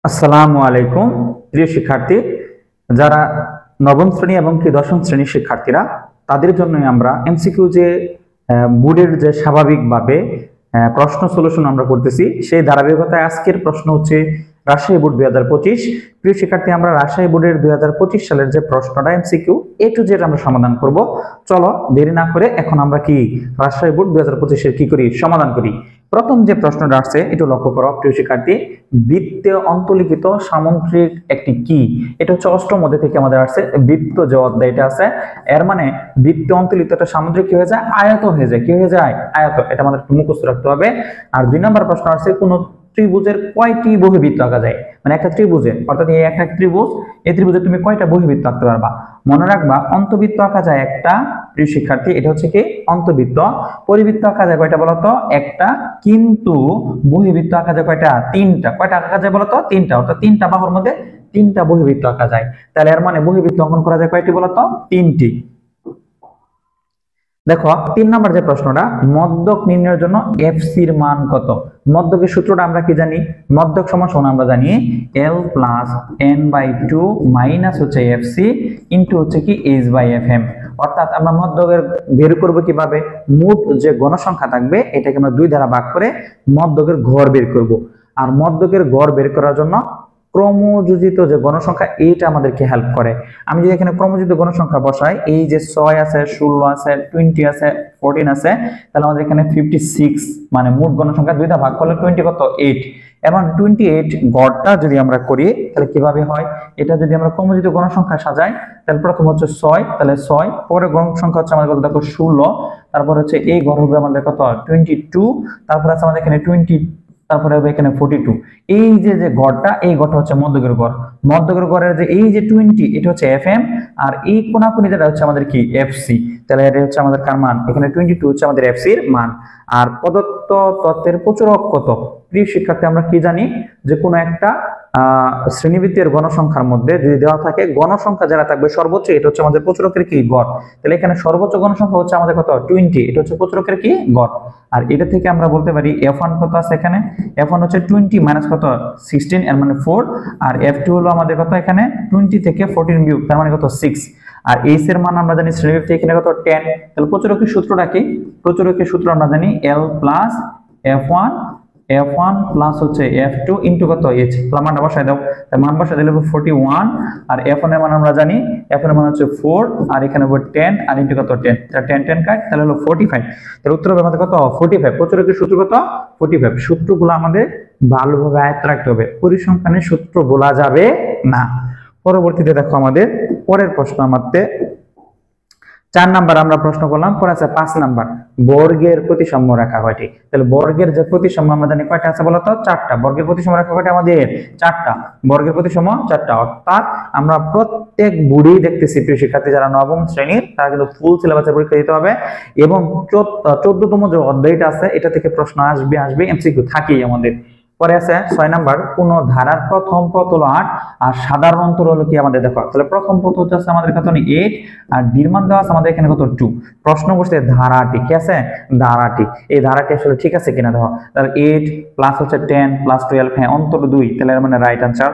আসসালামু আলাইকুম প্রিয় শিক্ষার্থী, যারা নবম শ্রেণী এবং কি দশম শ্রেণীর শিক্ষার্থীরা, তাদের জন্য আমরা এমসিকিউ যে বোর্ডের যে স্বাভাবিকভাবে প্রশ্ন সলিউশন আমরা করতেছি, সেই ধারাবাহিকতায় আজকের প্রশ্ন হচ্ছে রাজশাহী বোর্ড 2025। প্রিয় শিক্ষার্থী, আমরা রাজশাহী বোর্ডের 2025 সালের যে প্রশ্নটা এমসিকিউ এ টু জেড আমরা সমাধান করব। চলো দেরি না করে এখন আমরা কি রাজশাহী বোর্ড 2025 এর কি করি, সমাধান করি। প্রথম যে প্রশ্নটা আসছে এটা লক্ষ্য করো প্রিয় শিক্ষার্থী, বৃত্তে অন্তর্লিখিত সামুদ্রিক একটি কি, এটা হচ্ছে অষ্টম অধ্যায় থেকে আমাদের আসছে। বৃত্ত যে অধ্যায় এটা আছে, এর মানে বৃত্তে অন্তর্লিখিত একটা সামুদ্রিক কি হয়ে যায়, আয়ত হয়ে যায়। কি হয়ে যায়? আয়ত। এটা আমাদের মুখস্থ রাখতে হবে। আর 2 নম্বর প্রশ্ন আসছে, কোন ত্রিভুজের কয়টি বহির্বৃত্ত আঁকা যায়। মানে একটা ত্রিভুজের, অর্থাৎ এই একটা ত্রিভুজ, এই ত্রিভুজে তুমি কয়টা বহির্বৃত্ত আঁকতে পারবা। মনে রাখবা অন্তবৃত্ত আঁকা যায় একটা, প্রিয় শিক্ষার্থী, এটা হচ্ছে কি অন্তবৃত্ত। পরিবৃত্ত আঁকা যায় কয়টা বলতো? একটা। কিন্তু বহির্বৃত্ত আঁকা যায় কয়টা? 3টা। কয়টা আঁকা যায় বলতো? 3টা। অর্থাৎ 3টা বাহুর মধ্যে 3টা বহির্বৃত্ত আঁকা যায়। তাহলে এর মানে বহির্বৃত্ত অঙ্কন করা যায় কয়টি বলতো? 3টি। দেখো 3 নম্বর যে প্রশ্নটা, মদ্যক নির্ণয়ের জন্য এফসি এর মান কত। মদ্যকের সূত্রটা আমরা কি জানি? মদ্যক সমান আমরা জানি L প্লাস n/2 মাইনাস হচ্ছে এফসি ইনটু হচ্ছে কি h/fm। অর্থাৎ আমরা মদ্যকের বের করব কিভাবে? মোট যে গণসংখ্যা থাকবে এটাকে আমরা 2 দ্বারা ভাগ করে মদ্যকের গড় বের করব। আর মদ্যকের গড় বের করার জন্য ক্রমযোজিত যে গণসংখ্যা এইটা আমাদেরকে হেল্প করে। আমি যদি এখানে ক্রমযোজিত গণসংখ্যা বসাই, এই যে 6 আছে, 16 আছে, 20 আছে, 14 আছে, তাহলে আমাদের এখানে 56, মানে মোট গণসংখ্যা 2 দ্বারা ভাগ করলে 20 কত? 8। এবং 28 গড়টা যদি আমরা করি তাহলে কিভাবে হয়? এটা যদি আমরা ক্রমযোজিত গণসংখ্যা সাজাই, তাহলে প্রথম হচ্ছে 6, তাহলে 6, পরে গণসংখ্যা হচ্ছে আমাদের কত? দেখো 16, তারপর হচ্ছে এই গড় হবে আমাদের কত? 22, তারপর আছে আমাদের এখানে 20, তারপরে হবে এখানে 42। এই যে যে গড়টা, এই গড়টা হচ্ছে মধ্যকের গড়। মধ্যকের গড়ের যে এই যে 20, এটা হচ্ছে এফএম, আর এই কোণাকুণি যেটা হচ্ছে আমাদের কি এফসি। তাহলে এটা হচ্ছে আমাদের কার মান? এখানে 22 হচ্ছে আমাদের এফসি এর মান। আর প্রদত্ত তত্ত্বের প্রচুরক কত। প্রিয় শিক্ষার্থী, আমরা কি জানি যে কোনো একটা শ্রেণীবৃত্তের গণসংখ্যার মধ্যে যদি দেওয়া থাকে, গণসংখ্যা যারা থাকবে সর্বোচ্চ, এটা হচ্ছে আমাদের প্রচুরকের কি গড়। তাহলে এখানে সর্বোচ্চ গণসংখ্যা হচ্ছে আমাদের কত? 20, এটা হচ্ছে প্রচুরকের কি গড়। আর এটা থেকে আমরা বলতে পারি f1 কত আছে এখানে? f1 হচ্ছে 20 মাইনাস কত? 16, এর মানে 4। আর f2 হলো আমাদের কত? এখানে 20 থেকে 14 বিয়োগ, তার মানে কত? 6। আর এইচ এর মান আমরা জানি শ্রেণীবৃত্তে এখানে কত? 10। তাহলে প্রচুরকের সূত্রটা কি? প্রচুরকের সূত্র আমরা জানি L প্লাস f1 প্লাস হচ্ছে f2 ইনটু কত? h। তাহলে মানটা বসায় দাও। তাহলে মান বসায় দিলে 41, আর f1 এর মান আমরা জানি, f1 এর মান হচ্ছে 4, আর এখানে হবে 10, আর ইনটু কত? 10। তাহলে 10 কাট, তাহলে হলো 45। তাহলে উত্তর হবে আমাদের কত? 45। প্রচুরকের সূত্র কত? 45। সূত্রগুলো আমাদের ভালোভাবে আয়ত্ত রাখতে হবে, পরিসংখ্যানের সূত্র বলা যাবে না। পরবর্তীতে দেখো আমাদের পরের প্রশ্ন, আমাদের 4 নাম্বার আমরা প্রশ্ন করলাম। পরে আছে 5 নাম্বার, বর্গের প্রতিসাম্য রেখা কয়টি। তাহলে বর্গের যে প্রতিসাম্য আমরা জানি কয়টা আছে বলতো? 4টা। বর্গের প্রতিসাম্য রেখা কয়টা আমাদের? 4টা। বর্গের প্রতিসাম্য 4টা। অর্থাৎ আমরা প্রত্যেক বুড়ি দেখতেছি প্রিয় শিক্ষার্থী, যারা নবম শ্রেণীর, তারা কিন্তু ফুল সিলেবাসের পরীক্ষা দিতে হবে। এবং 14তম যে অধ্যায়টা আছে এটা থেকে প্রশ্ন আসবে, এমসিকিউ থাকেই আমাদের। পরে আছে 6 নাম্বার, কোন ধারার প্রথম পদ হলো 8 আর সাধারণ অন্তর হলো কি আমাদের। দেখো তাহলে প্রথম পদ হচ্ছে আমাদের কত? 8, আর ডির মান দেওয়া আছে আমাদের এখানে কত? 2। প্রশ্ন করছে ধারাটি কি আছে? ধারাটি, এই ধারাটি আসলে ঠিক আছে কিনা দেখো। তাহলে 8 প্লাস হচ্ছে 10 প্লাস 12, হ্যাঁ অন্তর 2, তাহলে এর মানে রাইট আনসার।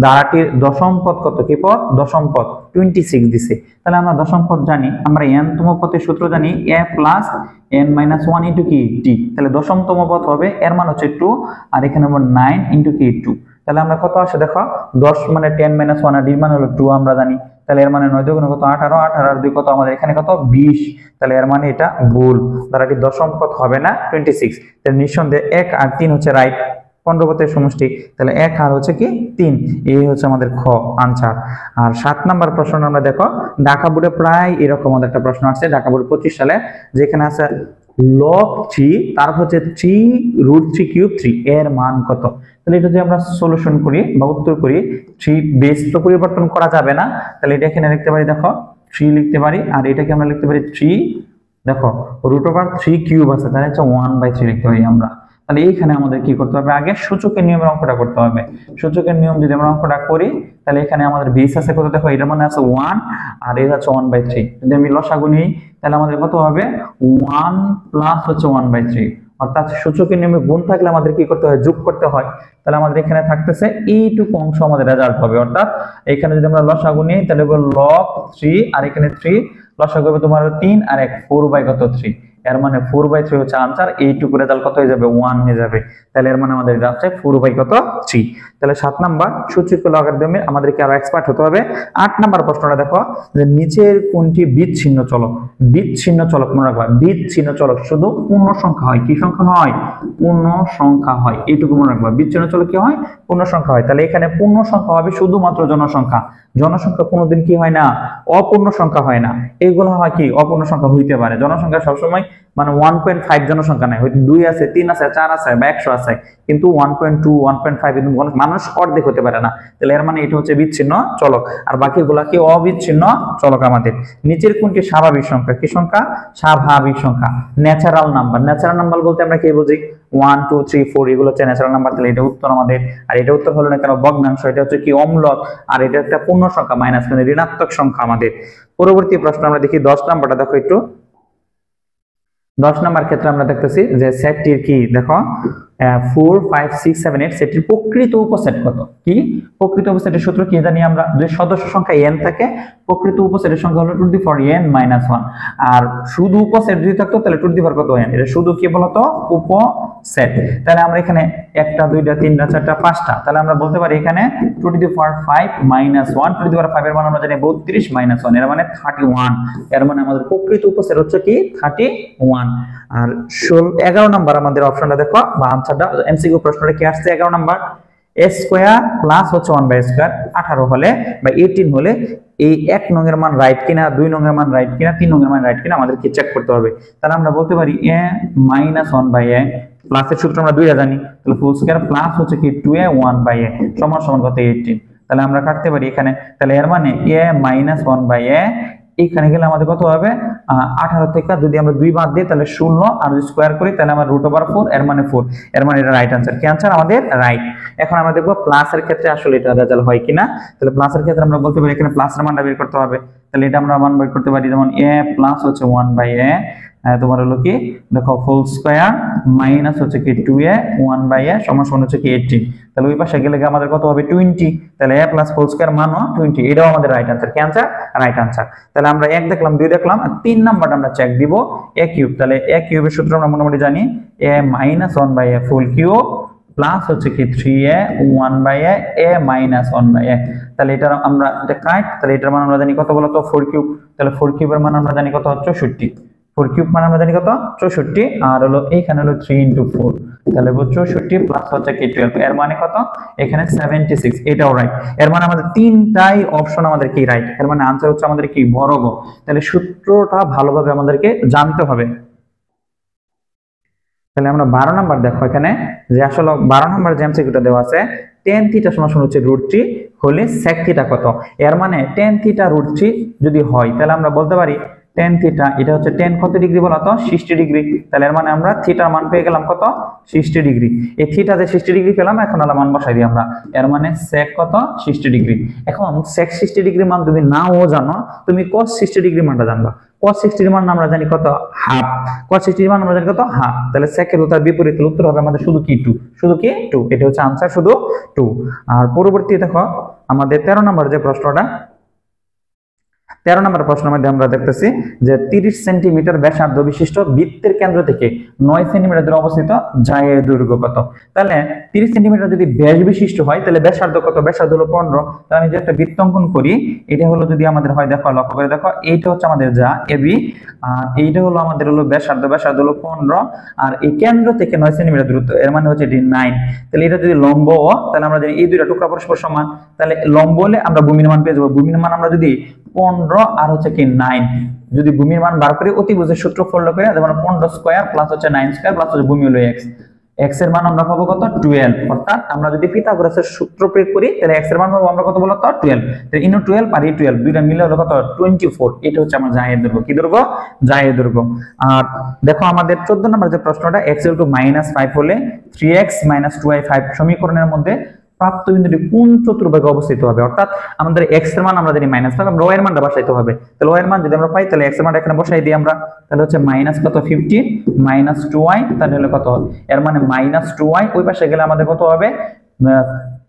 ধারাটির দশম পদ কত? কি পদ? দশম পদ 26 দিছে। তাহলে আমরা দশম পদ জানি, আমরা n তম পদের সূত্র জানি a প্লাস n-1 ইনটু কি t। তাহলে দশমতম পদ হবে, এর মান হচ্ছে 2, আর এখানে হবে 9 ইনটু কি 2। তাহলে আমরা কত আসে দেখো, 10 মানে 10-1, আর ডির মান হলো 2 আমরা জানি। তাহলে এর মানে 9 দুগুণে কত? 18, 18 আর 2 কত? আমাদের এখানে কত? 20। তাহলে এর মানে এটা ভুল, ধারাটি দশম পদ হবে না, 26। তাহলে নিঃসন্দেহে 1 আর 3 হচ্ছে রাইট, 15 পদের সমষ্টি। তাহলে 1 আর হচ্ছে কি 3, এই হচ্ছে আমাদের খ আনসার। আর 7 নাম্বার প্রশ্ন আমরা দেখো, ঢাকা বোর্ডে প্রায় এরকম একটা প্রশ্ন আসছে ঢাকা বোর্ড 25 সালে, যেখানে আছে log 3, তারপর হচ্ছে 3√3³ এর মান কত। তাহলে এটা যদি আমরা সলিউশন করি বা উত্তর করি, 3 বেস তো পরিবর্তন করা যাবে না, তাহলে এটা এখানে লিখতে পারি, দেখো 3 লিখতে পারি, আর এটাকে আমরা লিখতে পারি 3, দেখো √3³ আছে, তাহলে হচ্ছে 1/3 লিখতে পারি আমরা। তাহলে এইখানে আমাদের কি করতে হবে? আগে সূচকের নিয়মের অঙ্কটা করতে হবে। সূচকের নিয়ম যদি আমরা অঙ্কটা করি, তাহলে এখানে আমাদের বেস আছে কত? দেখো এটার মানে আছে 1, আর এর আছে 1/3। যদি আমি লসাগু নিই তাহলে আমাদের কত হবে? 1 প্লাস হচ্ছে 1/3। অর্থাৎ সূচকের নিয়মে গুণ থাকলে আমাদের কি করতে হয়, যোগ করতে হয়। তাহলে আমাদের এখানে থাকতেছে এইটুকু অংশ আমাদের রেজাল্ট হবে। অর্থাৎ এখানে যদি আমরা লসাগু নিই তাহলে log 3 আর এখানে 3 লসাগু হবে তোমার 3 আর 1 4/3, এর মানে 4/3 হচ্ছে आंसर। এইটুকু রেজাল্ট কত হয়ে যাবে, 1 হয়ে যাবে। তাহলে এর মানে আমাদের এটা হচ্ছে 4/3। তাহলে 7 নাম্বার সূচক লগারিদমে আমাদের কি আরো এক্সপার্ট হতে হবে। 8 নাম্বার প্রশ্নটা দেখো যে নিচের কোনটি বিচ্ছিন্ন চলক। বিচ্ছিন্ন চলক মনে রাখবা, বিচ্ছিন্ন চলক শুধু পূর্ণ সংখ্যা হয়। কি সংখ্যা হয়, পূর্ণ সংখ্যা হয়, এইটুকু মনে রাখবা। বিচ্ছিন্ন চলক কি হয়, পূর্ণ সংখ্যা হয়। তাহলে এখানে পূর্ণ সংখ্যা হবে শুধুমাত্র জনসংখ্যা। জনসংখ্যা কোনোদিন কি হয় না, অপূর্ণ সংখ্যা হয় না। এগুলো হয় কি অপূর্ণ সংখ্যা হইতে পারে। জনসংখ্যা সবসময় মানে 1.5 জনসংখ্যা নাই, হয়তো 2 আছে, 3 আছে, 4 আছে বা 100 আছে, কিন্তু 1.2 1.5 কিন্তু মানুষ অর্ধেক হতে পারে না। তাহলে এর মানে এটা হচ্ছে বিচ্ছিন্ন চলক। আর বাকিগুলা কি অবিচ্ছিন্ন চলক আমাদের। নিচের কোনটি স্বাভাবিক সংখ্যা। কি সংখ্যা, স্বাভাবিক সংখ্যা, ন্যাচারাল নাম্বার। ন্যাচারাল নাম্বার বলতে আমরা কি বুঝি, 1 2 3 4 এগুলো হচ্ছে ন্যাচারাল নাম্বার। তাহলে এটা উত্তর আমাদের। আর এটা উত্তর হলো না কেন, ভগ্নাংশ, এটা হচ্ছে কি অম্লক। আর এটা একটা পূর্ণ সংখ্যা মাইনাস মানে ঋণাত্মক সংখ্যা আমাদের। পরবর্তী প্রশ্ন আমরা দেখি 10 নাম্বারটা দেখো একটু। 10 নাম্বার ক্ষেত্রে আমরা দেখতেছি যে সেটটির কি দেখো 4 5 6 7 8 সেটটির প্রকৃত উপসেট কত। কি প্রকৃত উপসেটের সূত্র কি জানি আমরা, যদি সদস্য সংখ্যা n থাকে প্রকৃত উপসেটের সংখ্যা হলো টু দি পাওয়ার n - 1। আর শুধু উপসেট যদি থাকতো তাহলে টু দি পাওয়ার কত n, এটা শুধু কি বলতো উপসেট। তাহলে আমরা এখানে 1টা 2টা 3টা 4টা 5টা, তাহলে আমরা বলতে পারি এখানে two the power 5 - 1, two the পাওয়ার 5 এর মান আমরা জানি 32 - 1, এর মানে 31। এর মানে আমাদের প্রকৃত উপসেট হচ্ছে কি 31। আর 11 নাম্বার আমাদের অপশনটা দেখো বা আনসারটা এমসিকিউ প্রশ্নটা কি আসছে 11 নাম্বার, a স্কয়ার প্লাস হচ্ছে 1/স্কয়ার 18 হলে বা 18 হলে এই 1 নং এর মান রাইট কিনা, 2 নং এর মান রাইট কিনা, 3 নং এর মান রাইট কিনা আমাদের কি চেক করতে হবে। তাহলে আমরা বলতে পারি a - 1/a প্লাসের সূত্র আমরা দুইটা জানি, তাহলে ফুল স্কয়ার প্লাস হচ্ছে কি 2a 1/a সমান সমান কত 18। তাহলে আমরা কাটতে পারি এখানে, তাহলে এর মানে a - 1/a এখানে গেলে আমাদের কত হবে 18 থেকে যদি আমরা 2 বাদ দিই তাহলে 16, আর যদি স্কয়ার করি তাহলে আমরা √4, এর মানে 4। এর মানে এটা রাইট आंसर। কি आंसर আমাদের রাইট। এখন আমরা দেখব প্লাসের ক্ষেত্রে আসলে এটা রেজাল্ট হয় কিনা। তাহলে প্লাসের ক্ষেত্রে আমরা বলতে পারি এখানে প্লাসের মানটা বের করতে হবে। তাহলে এটা আমরা মান বের করতে পারি, যেমন a প্লাস হচ্ছে 1/a তোমার হলো কি দেখো ফুল স্কয়ার মাইনাস হচ্ছে কি 2a 1/a সমান সমান হচ্ছে কি 18। তাহলে ওই পাশে গেলে আমাদের কত হবে 20। তাহলে a প্লাস ফুল স্কয়ার মানও 20, এটাও আমাদের রাইট आंसर। কি आंसर রাইট आंसर। তাহলে আমরা 1 দেখলাম, 2 দেখলাম, আর 3 নাম্বারটা আমরা চেক দিব a কিউব। তাহলে a কিউবের সূত্র আমরা মোটামুটি জানি a - 1/a full cube plus হচ্ছে কি 3a 1/a a - 1/a। তাহলে এটা আমরা এটা কাট, তাহলে এটার মান আমরা জানি কত বলতো 4 কিউব। তাহলে 4 কিউবের মান আমরা জানি কত 64। 4 কিউব মানে আমরা জানি কত 64, আর হলো এইখানে হলো 3 * 4, তাহলে 64 প্লাস হচ্ছে কি 12, এর মানে কত এখানে 76। এটাও রাইট। এর মানে আমাদের তিনটাই অপশন আমাদের কি রাইট। এর মানে आंसर হচ্ছে আমাদের কি বর্গ। তাহলে সূত্রটা ভালোভাবে আমাদেরকে জানতে হবে। তাহলে আমরা 12 নাম্বার দেখো এখানে যে আসলে 12 নাম্বার যে এমসিকিউটা দেওয়া আছে tan θ সমান হচ্ছে √3 হলে sec θ কত। এর মানে tan θ √3 যদি হয় তাহলে আমরা বলতে পারি tan θ এটা হচ্ছে tan কত ডিগ্রি বলতো 60 ডিগ্রি। তাহলে এর মানে আমরা থিটার মান পেয়ে গেলাম কত 60 ডিগ্রি। এই থিটা যে 60 ডিগ্রি পেলাম, এখন আলা মান বসাই দিই আমরা। এর মানে sec কত 60 ডিগ্রি। এখন sec 60 ডিগ্রি মান তুমি নাও জানো, তুমি cos 60 ডিগ্রি মানটা জানবা। cos 60 এর মান আমরা জানি কত হাফ। cos 60 এর মান আমরা জানি কত হাফ। তাহলে sec এর উত্তর বিপরীত, উত্তর হবে আমাদের শুধু কি 2, শুধু কি 2। এটা হচ্ছে आंसर শুধু 2। আর পরবর্তী দেখো আমাদের 13 নম্বর যে প্রশ্নটা, 13 নম্বর প্রশ্নের মধ্যে আমরা দেখতেছি যে 30 সেন্টিমিটার ব্যাসার্ধ বিশিষ্ট বৃত্তের কেন্দ্র থেকে 9 সেন্টিমিটার দূরে অবস্থিত জায়ের দৈর্ঘ্য কত। তাহলে 30 সেন্টিমিটার যদি ব্যাস বিশিষ্ট হয় তাহলে ব্যাসার্ধ কত, ব্যাসার্ধ হলো 15। তাহলে আমি যে একটা বৃত্ত অঙ্কন করি, এটা হলো যদি আমাদের হয় দেখো লক্ষ্য করে দেখো, এইটা হচ্ছে আমাদের যা এবি, আর এইটা হলো আমাদের হলো ব্যাসার্ধ, ব্যাসার্ধ হলো 15, আর এই কেন্দ্র থেকে 9 সেন্টিমিটার দূরত্ব, এর মানে হচ্ছে এটি 9। তাহলে এটা যদি লম্ব তাহলে আমরা জানি এই দুইটা টুকরা পরস্পর সমান, তাহলে লম্ব হলে আমরা ভূমির মান পেয়ে যাবো। ভূমির মান আমরা যদি 15 আর হচ্ছে কি 9 যদি ভূমির মান বার করি অতিভুজের সূত্র ফলো করে, যেমন 15 স্কয়ার প্লাস হচ্ছে 9 স্কয়ার প্লাস হচ্ছে ভূমি হলো x, x এর মান আমরা পাবো কত 12। অর্থাৎ আমরা যদি পিথাগোরাসের সূত্র প্রয়োগ করি তাহলে x এর মান পাবো আমরা কত বলতো 12। তাহলে ইনটু 12 আর 12 দুইটা মিলে হলো কত 24। এটা হচ্ছে আমার জায়ের দৈর্ঘ্য। কি দৈর্ঘ্য? জায়ের দৈর্ঘ্য। আর দেখো আমাদের 14 নম্বর যে প্রশ্নটা x = -5 হলে 3x - 2y 5 সমীকরণের মধ্যে প্রাপ্ত বিন্দুটি কোন চতুর্ভাগে অবস্থিত হবে, অর্থাৎ আমাদের x এর মান আমরা জানি -5, আমরা y এর মানটা বসাইতে হবে। তাহলে y এর মান যদি আমরা পাই তাহলে x এর মানটা এখানে বসাই দিই আমরা, তাহলে হচ্ছে মাইনাস কত 15 -2y, তাহলে হলো কত, এর মানে -2y, ওই পাশে গেলে আমাদের কত হবে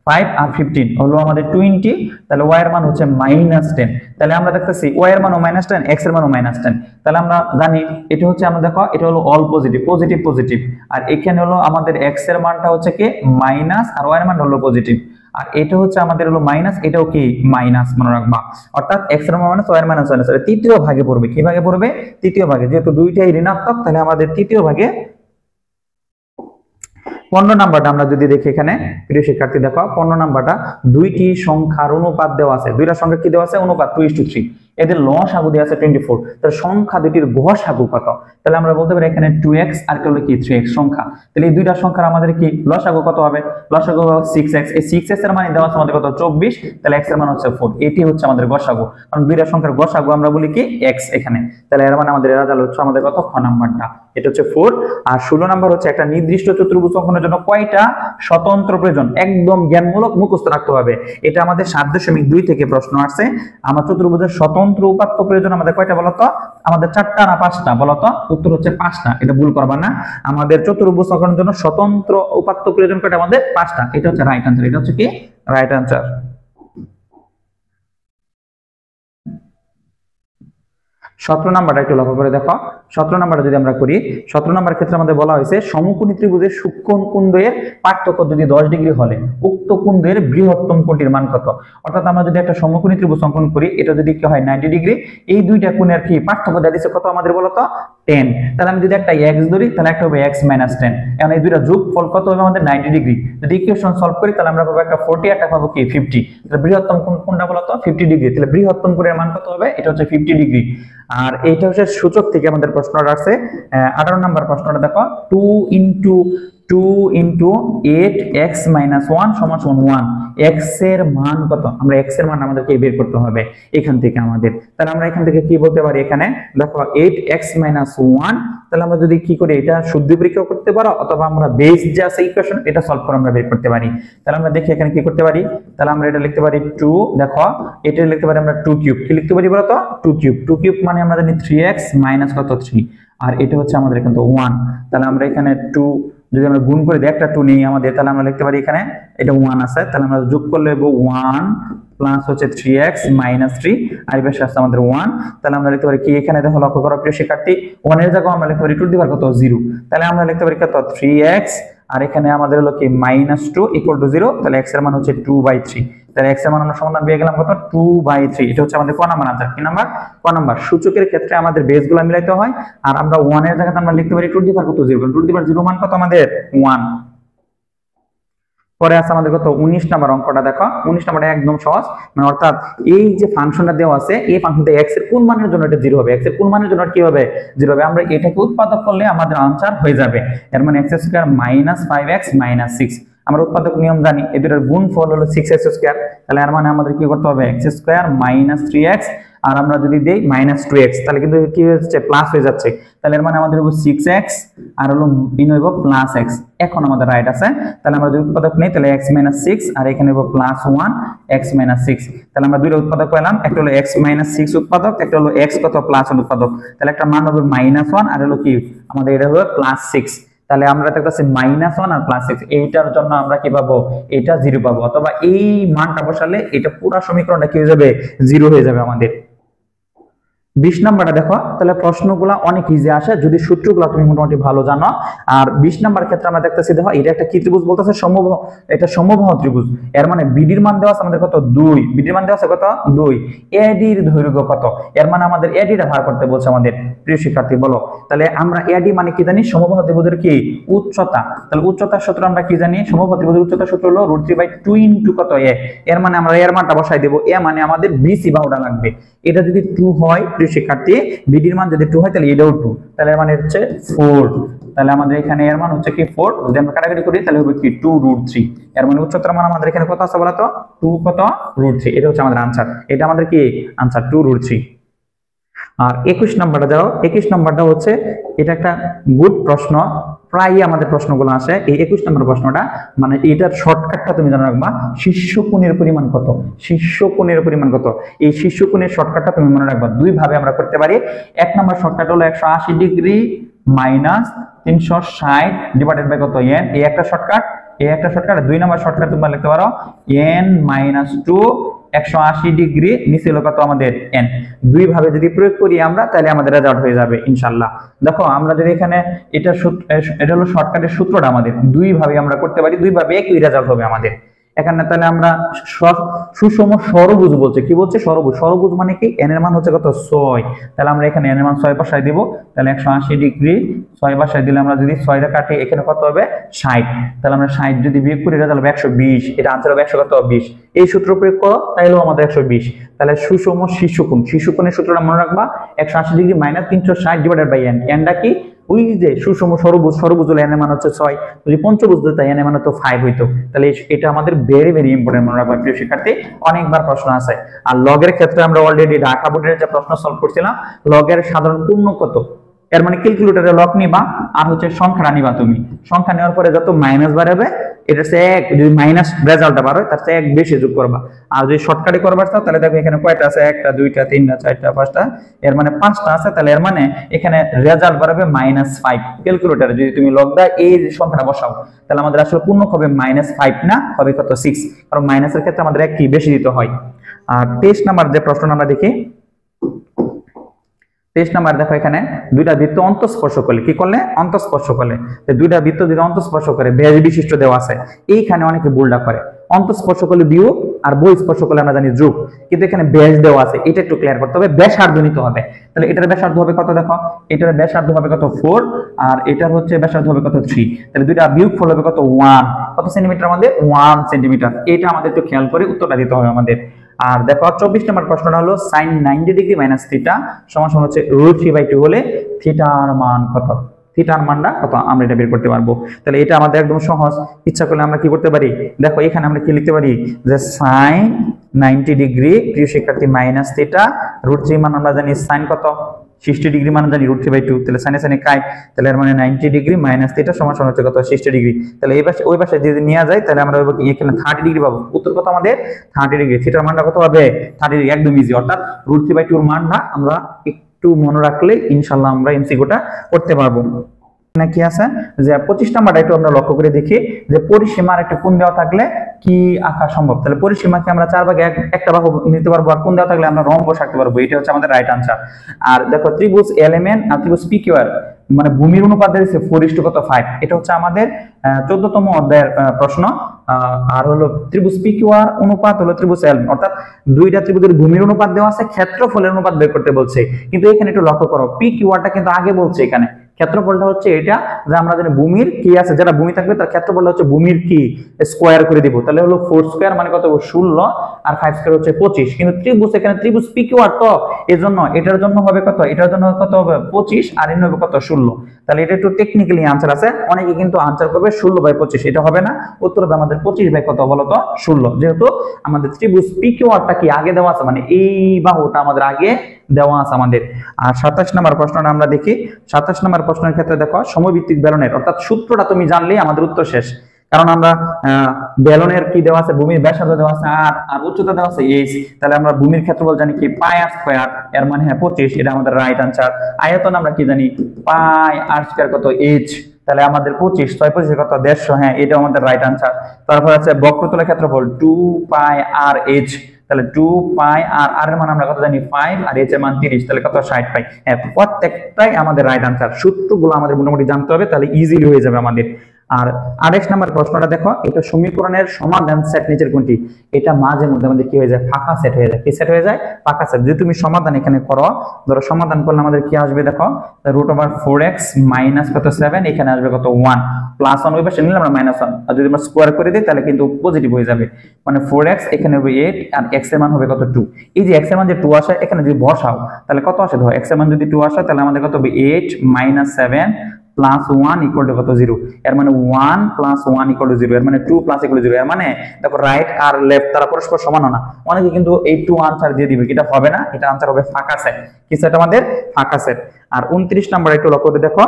5 আর 15 হলো আমাদের 20, তাহলে y এর মান হচ্ছে -10। তাহলে আমরা দেখতেছি y এর মানও -10, x এর মানও -10, তাহলে আমরা জানি এটা হচ্ছে, আমরা দেখো এটা হলো অল পজিটিভ, পজিটিভ পজিটিভ, আর এখানে হলো আমাদের x এর মানটা হচ্ছে কি মাইনাস আর y এর মান হলো পজিটিভ, আর এটা হচ্ছে আমাদের হলো মাইনাস, এটাও কি মাইনাস মনে রাখবা, অর্থাৎ x এর মান মাইনাস y এর মাইনাস মাইনাস, তৃতীয় ভাগে পড়বে। কি ভাগে পড়বে? তৃতীয় ভাগে, যেহেতু দুইটাই ঋণাত্মক তাহলে আমাদের তৃতীয় ভাগে। 15 নাম্বারটা আমরা যদি দেখি এখানে প্রিয় শিক্ষার্থী দেখো 15 নাম্বারটা দুইটি সংখ্যার অনুপাত দেওয়া আছে, দুইটা সংখ্যা কি দেওয়া আছে অনুপাত 2:3, এদের লসাগু দেওয়া আছে 24, তাহলে সংখ্যা দুটির গসাগু কত? তাহলে আমরা বলতে পারি এখানে 2x আর একটা হলো কি 3x সংখ্যা, তাহলে এই দুইটা সংখ্যার আমাদের কি লসাগু কত হবে? লসাগু হবে 6x, এই 6x এর মানে দেওয়া আছে আমাদের কত 24, তাহলে x এর মান হচ্ছে 4, এটি হচ্ছে আমাদের গসাগু, কারণ দুইটা সংখ্যার গসাগু আমরা বলি কি x এখানে, তাহলে এর মানে আমাদের রেজাল্ট হচ্ছে আমাদের কত খ নাম্বারটা, এটা হচ্ছে 4। আর 16 নাম্বার হচ্ছে একটা নির্দিষ্ট চতুর্ভুজ অঙ্কনের জন্য কয়টা স্বতন্ত্র প্রয়োজন, একদম জ্ঞানমূলক মুখস্থ রাখতে হবে, এটা আমাদের 7.2 থেকে প্রশ্ন আসছে। আমার চতুর্ভুজের স্বতন্ত্র উপাত্ত প্রয়োজন আমাদের কয়টা বলতো? আমাদের 4টা না 5টা বলতো? উত্তর হচ্ছে 5টা, এটা ভুল করবা না। আমাদের চতুর্ভুজ অঙ্কনের জন্য স্বতন্ত্র উপাত্ত প্রয়োজন কয়টা? আমাদের 5টা, এটা হচ্ছে রাইট আনসার, এটা হচ্ছে কি রাইট আনসার। 17 নাম্বারটা একটু লক্ষ্য করে দেখো, 17 নাম্বারটা যদি আমরা করি, 17 নাম্বার ক্ষেত্রে আমাদের বলা হয়েছে সমকোণী ত্রিভুজের সূক্ষ্ম কোণদ্বয়ের পার্থক্য যদি 10 ডিগ্রি হলে উক্ত কোণদ্বয়ের বৃহত্তম কোণটির মান কত? অর্থাৎ আমরা যদি একটা সমকোণী ত্রিভুজ অঙ্কন করি, এটা যদি কি হয় 90 ডিগ্রি, এই দুইটা কোণের কি পার্থক্য দেয়া দিয়েছে কত আমাদের বলতো 10, তাহলে আমি যদি একটা x ধরি তাহলে একটা হবে x - 10, এখন এই দুইটা যোগফল কত হবে আমাদের 90 ডিগ্রি। যদি ইকুয়েশন সলভ করি তাহলে আমরা পাবো একটা 40 একটা পাবো কি 50, তাহলে বৃহত্তম কোণ কোনটা বলতো 50 ডিগ্রি, তাহলে বৃহত্তম কোণের মান কত হবে? এটা হচ্ছে 50 ডিগ্রি। আর এইটা হচ্ছে সূচক থেকে আমাদের প্রশ্নটা আসছে। 18 নাম্বার প্রশ্নটা দেখো 2 into 8x - 1 = 1, x এর মান কত? আমরা x এর মান আমাদেরকে বের করতে হবে এখান থেকে আমাদের, তাহলে আমরা এখান থেকে কি বলতে পারি? এখানে দেখো 8x - 1, তাহলে আমরা যদি কি করি এটা শুদ্ধ পরীক্ষা করতে পারো, অথবা আমরা বেস যে আছে ইকুয়েশন এটা সলভ করে আমরা বের করতে পারি। তাহলে আমরা দেখি এখানে কি করতে পারি, তাহলে আমরা এটা লিখতে পারি 2, দেখো এটা লিখতে পারি আমরা 2 কিউব, কি লিখতে পারি বলো তো 2 কিউব, 2 কিউব মানে আমরা জানি 3x - কত 3, আর এটা হচ্ছে আমাদের এখানে 1, তাহলে আমরা এখানে 2 যদি আমরা গুণ করে দিই, একটা 2 নেই আমাদের, তাহলে আমরা লিখতে পারি এখানে এটা 1 আছে, তাহলে আমরা যোগ করলে হবে 1 প্লাস হচ্ছে 3x - 3, আর এই পাশে আছে আমাদের 1, তাহলে আমরা লিখতে পারি কি এখানে দেখো লক্ষ্য করো প্রিয় শিক্ষার্থী 1 এর জায়গায় আমরা লিখতে পারি টু দি পাওয়ার কত 0, তাহলে আমরা লিখতে পারি কত 3x, আর এখানে আমাদের হলো কি -2 = 0, তাহলে x এর মান হচ্ছে 2/3, তাহলে x এর মান আমরা সমাধান পেয়ে গেলাম কত 2/3, এটা হচ্ছে আমাদের ক নাম্বার আনসার। কি নাম্বার? ক নাম্বার। সূচকের ক্ষেত্রে আমাদের বেসগুলো মিলাইতে হয়, আর আমরা 1 এর জায়গাতে আমরা লিখতে পারি টু দি পাওয়ার কত 0, টু দি পাওয়ার 0 মান কত আমাদের 1। পরে আছে আমাদের কত 19 নাম্বার অঙ্কটা দেখো, 19 নাম্বারটা একদম সহজ, মানে অর্থাৎ এই যে ফাংশনটা দেওয়া আছে এই ফাংশনটা x এর কোন মানের জন্য এটা 0 হবে, x এর কোন মানের জন্য কি হবে 0 হবে, আমরা এটাকে উৎপাদক করলে আমাদের আনসার হয়ে যাবে, এর মানে x² - 5x - 6, আমরা উৎপাদক নিয়ম জানি, এদের গুণফল হলো 6x², তাহলে এর মানে আমাদের কি করতে হবে x² - 3x, আর আমরা যদি দেই -2x, তাহলে কিন্তু কি হচ্ছে প্লাস হয়ে যাচ্ছে, তাহলে এর মানে আমাদের হবে 6x আর হলো বিন হইব +x, এখন আমাদের রাইট আছে। তাহলে আমরা যদি উৎপাদক নেই তাহলে x - 6 আর এখানে হবে +1 x - 6, তাহলে আমরা দুইটা উৎপাদক পেলাম, একটা হলো x - 6 উৎপাদক, একটা হলো x কত +1 উৎপাদক, তাহলে একটা মান হবে -1 আর হলো কি আমাদের এটা হবে +6, তাহলে আমরা দেখতেছি -1 আর +6, এইটার জন্য আমরা কি পাবো এটা 0 পাবো, অথবা এই মানটা বসালে এটা পুরো সমীকরণটা কি হয়ে যাবে 0 হয়ে যাবে আমাদের। 20 নাম্বারটা দেখো, তাহলে প্রশ্নগুলো অনেক ইজি আসে যদি সূত্রগুলো তুমি মোটামুটি ভালো জানো। আর 20 নাম্বার ক্ষেত্রে আমরা দেখতেছি দেখো এটা একটা কি ত্রিভুজ বলতেছে সমবাহু, এটা সমবাহু ত্রিভুজ, এর মানে বিডির মান দেওয়া আছে আমাদের কত 2, বিডির মান দেওয়া আছে কত 2, এডির দৈর্ঘ্য কত, এর মানে আমাদের এডিটা ভাগ করতে বলছে আমাদের প্রিয় শিক্ষার্থী বলো। তাহলে আমরা এডি মানে কি জানি সমবাহু ত্রিভুজের কি উচ্চতা, তাহলে উচ্চতার সূত্র আমরা কি জানি সমবাহু ত্রিভুজের উচ্চতার সূত্র হলো √3/2 ইনটু কত a, এর মানে আমরা এর মানটা বসাই দেব, এ মানে আমাদের বিসি বাহুটা লাগবে, এটা যদি 2 হয় শিক্ষার্থী বিডির মান যদি 2 হয় তাহলে এটাও 2, তাহলে এর মানে হচ্ছে 4, তাহলে আমাদের এখানে এর মান হচ্ছে কি 4, যদি আমরা কাটাকাটি করি তাহলে হবে কি 2√3, এর মানে উচ্চতার মান আমাদের এখানে কত আছে বলো তো 2 কত √3, এটা হচ্ছে আমাদের আনসার, এটা আমাদের কি আনসার 2√3। আর 21 নাম্বারটা যাও, 21 নাম্বারটা হচ্ছে এটা একটা গুড প্রশ্ন, প্রায়ই আমাদের প্রশ্নগুলো আসে। এই 21 নম্বর প্রশ্নটা মানে এটার শর্টকাটটা তুমি জানা রাখবা, শীর্ষ কোণের পরিমাণ কত, শীর্ষ কোণের পরিমাণ কত। এই শীর্ষ কোণের শর্টকাটটা তুমি মনে রাখবা। দুই ভাবে আমরা করতে পারি। এক নম্বর শর্টকাট হলো 180 ডিগ্রি মাইনাস 360 ডিভাইডেড বাই কত n, এই একটা শর্টকাট, এই একটা শর্টকাট। দুই নম্বর শর্টকাট তোমরা লিখতে পারো n মাইনাস 2 180 ডিগ্রি নিচে হলো কত আমাদের n। দুই ভাবে যদি প্রয়োগ করি আমরা তাহলে আমাদের রেজাল্ট হয়ে যাবে ইনশাআল্লাহ। দেখো আমরা যদি এখানে এটা হলো শর্টকাটের সূত্রটা, আমাদের দুই ভাবে আমরা করতে পারি, দুই ভাবে একই রেজাল্ট হবে আমাদের এখানে। তাহলে আমরা সুষম ষড়ভুজ বলছে, কি বলছে ষড়ভুজ, ষড়ভুজ মানে কি n এর মান হচ্ছে কত 6, তাহলে আমরা এখানে n এর মান 6 বসাই দেব। তাহলে 180 ডিগ্রি 6 বসাই দিলে আমরা যদি 6 টা কাটি এখানে কত হবে 60, তাহলে আমরা 60 যদি বিয়োগ করি রেজাল্ট হবে 120, এটা আনসার হবে 120। এই সূত্র প্রয়োগ করো তাহলেও আমাদের 120। তাহলে সুষম শীর্ষকোণ, শীর্ষকোণের সূত্রটা মনে রাখবা 180 degree minus 360 divided by n। nটা কি ওই যে সুষম ষড়ভুজ, ষড়ভুজ হলে n এর মান হচ্ছে 6, যদি পঞ্চভুজ হতো তাই n এর মান হতো 5 হইতো। তাহলে এটা আমাদের ভেরি ভেরি ইম্পর্টেন্ট মনে রাখবা প্রিয় শিক্ষার্থী, অনেকবার প্রশ্ন আছে। আর লগের ক্ষেত্রে আমরা অলরেডি ঢাকা বোর্ডের যে প্রশ্ন সলভ করছিলাম, লগের সাধারণ পূর্ণ কত, এর মানে ক্যালকুলেটরে লগ নিবা আর হচ্ছে সংখ্যা নিবা। তুমি সংখ্যা নেওয়ার পরে যত মাইনাস বাড়াবে এটা হচ্ছে 1, যদি মাইনাস রেজাল্টটা বার হয় তার চেয়ে 1 বেশি যোগ করবা। আর যদি শর্টকাটে করবার চাও তাহলে দেখো এখানে কয়টা আছে, 1টা 2টা 3টা 4টা 5টা, এর মানে 5টা আছে। তাহলে এর মানে এখানে রেজাল্ট বাড়াবে -5। ক্যালকুলেটরে যদি তুমি লগ দাও এই সংখ্যাটা বসাও তাহলে আমাদের আসলে পূর্ণ হবে -5 না, হবে কত 6, কারণ মাইনাসের ক্ষেত্রে আমাদের 1 কি বেশি দিতে হয়। আর 23 নাম্বার যে প্রশ্নটা আমরা দেখি, 23 নাম্বার দেখো এখানে দুইটা বৃত্ত অন্তঃস্পর্শ করলে, কি করলে অন্তঃস্পর্শ করলে, দুইটা বৃত্ত যদি অন্তঃস্পর্শ করে ব্যাস বিশিষ্ট দেওয়া আছে, এইখানে অনেকে ভুলটা করে। অন্তঃস্পর্শ করলে বিয়োগ আর বহিঃস্পর্শ করলে আমরা জানি যোগ, কিন্তু এখানে ব্যাস দেওয়া আছে, এটা একটু ক্লিয়ার করতে হবে। ব্যাসার্ধ নিতে হবে, তাহলে এটার ব্যাসার্ধ হবে কত, দেখো এটার ব্যাসার্ধ হবে কত 4 আর এটার হচ্ছে ব্যাসার্ধ হবে কত 3, তাহলে দুইটা বিয়োগফল হবে কত 1, কত সেন্টিমিটার আমাদের 1 সেন্টিমিটার। এটা আমাদের একটু খেয়াল করে উত্তরটা দিতে হবে আমাদের। আর দেখো 24 নম্বর প্রশ্নটা হলো sin 90 ডিগ্রি মাইনাস থিটা সমান হচ্ছে √3/2 হলে থিটার মান কত, থিটার মানটা কত আমরা এটা বের করতে পারবো। তাহলে এটা আমাদের একদম সহজ, ইচ্ছা করলে আমরা কি করতে পারি, দেখো এখানে আমরা কি লিখতে পারি যে sin 90 ডিগ্রি প্রিয় শিক্ষার্থী মাইনাস থিটা, √3 মান আমরা জানি sin কত 60 ডিগ্রি মানে জানি √3/2, তাহলে সাইনে সাইনে কাই, তাহলে এর মানে 90 ডিগ্রি মাইনাস থিটা সমান হচ্ছে কত 60 ডিগ্রি। তাহলে এই পাশে ওই পাশে যদি নেওয়া যায় তাহলে আমরা এখানে 30 ডিগ্রি পাবো। উত্তর কত আমাদের 30 ডিগ্রি। থিটার মানটা কত হবে 30 ডিগ্রি, একদম ইজি। অর্থাৎ √3/2 এর মানটা আমরা একটু মনে রাখলে ইনশাআল্লাহ আমরা এমসিকিউটা করতে পারবো। কি আছে যে 25 নাম্বারটা একটু আমরা লক্ষ্য করে দেখি যে পরিসীমার একটা কোণ দেওয়া থাকলে কি আঁকা সম্ভব। তাহলে পরিসীমাকে আমরা 4 ভাগে একটা বাহু নিতে পারবো, আর কোণ দেওয়া থাকলে আমরা রম্বস আঁকতে পারবো। এটা হচ্ছে আমাদের রাইট আনসার। আর দেখো ত্রিভুজ এলএমএন আর ত্রিভুজ পিকিউআর মানে ভূমির অনুপাত দিয়েছে 4:5, এটা হচ্ছে আমাদের 14তম অধ্যায়ের প্রশ্ন। আর হলো ত্রিভুজ পিকিউআর অনুপাত হলো ত্রিভুজ এলএমএন, অর্থাৎ দুইটা ত্রিভুজের ভূমির অনুপাত দেওয়া আছে, ক্ষেত্রফলের অনুপাত বের করতে বলছে। কিন্তু এখানে একটু লক্ষ্য করো পিকিউআরটা কিন্তু আগে বলছে, এখানে ক্ষেত্রফলটা হচ্ছে এটা যে আমরা জানি ভূমির কি আছে, যেটা ভূমি থাকবে তার ক্ষেত্রফলটা হচ্ছে ভূমির কি স্কয়ার করে দিব। তাহলে হলো 4 স্কয়ার মানে কত 16 আর 5 স্কয়ার হচ্ছে 25। কিন্তু ত্রিভুজ এখানে ত্রিভুজ পিকিউআর তো এজন্য এটার জন্য হবে কত, এটার জন্য কত হবে 25 আর এর হবে কত 16। তাহলে এটা একটু টেকনিক্যালি आंसर আছে, অনেকে কিন্তু आंसर করবে 16/25, এটা হবে না। উত্তর হবে আমাদের 25 বাই কত বলো তো 16, যেহেতু আমাদের ত্রিভুজ পিকিউআরটা কি আগে দেওয়া আছে, মানে এই বাহুটা আমাদের আগে দেওয়া আছে আমাদের। আর 27 নম্বর প্রশ্নটা আমরা দেখি। 27 নম্বর প্রশ্নের ক্ষেত্রে দেখো সমভিত্তিক বেলনের, অর্থাৎ সূত্রটা তুমি জানলেই আমাদের উত্তর শেষ। কারণ আমরা বেলনের কি দেওয়া আছে, ভূমির ব্যাসার্ধ দেওয়া আছে আর উচ্চতা দেওয়া আছে h, তাহলে আমরা ভূমির ক্ষেত্রফল জানি কি পাই r স্কয়ার, এর মানে হ্যাঁ 25, এটা আমাদের রাইট आंसर। আয়তন আমরা কি জানি পাই r স্কয়ার কত h, তাহলে আমাদের 25 6 25 কত 150, হ্যাঁ এটা আমাদের রাইট आंसर। তারপর আছে বক্রতলের ক্ষেত্রফল 2 পাই r h, তাহলে 2 পাই আর r এর মান আমরা কত জানি 5 আর h এর মান 30, তাহলে কত 60 পাই। হ্যাঁ প্রত্যেকটাই আমাদের রাইট आंसर। সূত্রগুলো আমাদের মোটামুটি জানতে হবে, তাহলে ইজিলি হয়ে যাবে আমাদের। আর 28 নম্বর প্রশ্নটা দেখো, এটা সমীকরণের সমাধান সেট নিচের কোনটি। এটা মাঝে মধ্যে আমাদের কি হয়ে যায় ফাঁকা সেট হয়ে যায়, কি সেট হয়ে যায় ফাঁকা সেট। যদি তুমি সমাধান এখানে করো, ধরো সমাধান করলে আমাদের কি আসবে দেখো √4x মাইনাস কত 7, এখানে আসবে কত 1 প্লাস 1 ওই পাশে নিলাম আমরা -1, আর যদি আমরা স্কয়ার করে দিই তাহলে কিন্তু পজিটিভ হয়ে যাবে, মানে 4x এখানে হবে 8 আর x এর মান হবে কত 2। এই যে x এর মান যে 2 আসে এখানে যদি বসাও তাহলে কত আসে, ধরো x এর মান যদি 2 আসে তাহলে আমাদের কত হবে 8 - 7 প্লাস 1 ইকুয়াল টু কত 0, এর মানে 1 প্লাস 1 ইকুয়াল টু 0, এর মানে 2 প্লাস ইকুয়াল টু 0। এর মানে দেখো রাইট আর লেফট তারা পরস্পর সমান না। অনেকে কিন্তু এই 2 आंसर দিয়ে দিবে, এটা হবে না, এটা आंसर হবে ফাঁকা সেট। কি সেট আমাদের ফাঁকা সেট। আর 29 নাম্বার একটু লক্ষ্য করে দেখো,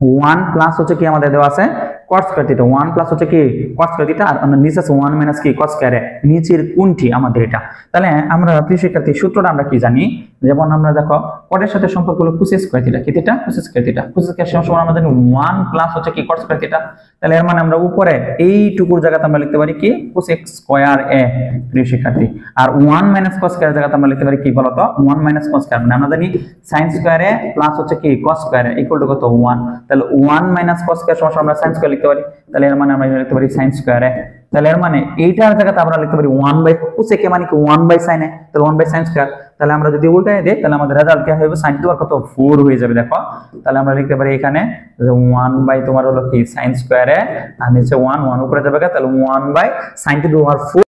1 প্লাস হচ্ছে কি আমাদের দেওয়া আছে cos স্কয়ার থিটা, 1 প্লাস হচ্ছে কি cos স্কয়ার থিটা, আর নিচে আছে 1 মাইনাস কি cos স্কয়ার, নিচের কোনটি আমাদের এটা। তাহলে আমরা প্রিয় শিক্ষার্থী সূত্রটা আমরা কি জানি, যেমন আমরা দেখো কটের সাথে সম্পর্ক হলো cos স্কয়ার থিটা, কি theta cos square theta, cos square সমান আমরা জানি 1 প্লাস হচ্ছে কি cos স্কয়ার থিটা। তাহলে এর মানে আমরা উপরে এইটুকুর জায়গাতে আমরা লিখতে পারি কি cos স্কয়ার এ প্রিয় শিক্ষার্থী, আর 1 মাইনাস cos স্কয়ার জায়গাতে আমরা লিখতে পারি কি বলতো 1 মাইনাস cos স্কয়ার, মানে আমরা জানি sin স্কয়ার এ প্লাস হচ্ছে কি cos square A equal to কত 1। তাহলে 1 মাইনাস cos স্কয়ার সমান আমরা sin স্কয়ার লিখতে পারি। তাহলে এর মানে আমরা লিখতে পারি sin স্কয়ার এ। তাহলে এর মানে এইটার জায়গাতে আমরা লিখতে পারি 1 বাই cos কে মানে কি 1 বাই sin এ, তাহলে 1 বাই sin স্কয়ার। তাহলে আমরা যদি উল্টায় দেই তাহলে আমাদের রেজাল্ট কি হবে sin টু আর কত 4 হয়ে যাবে। দেখো তাহলে আমরা লিখতে পারি এখানে যে 1 বাই তোমার হলো কি sin স্কয়ার এ, আর নিচে 1 1 উপরে যাবে, তাহলে 1 by sin to the power 4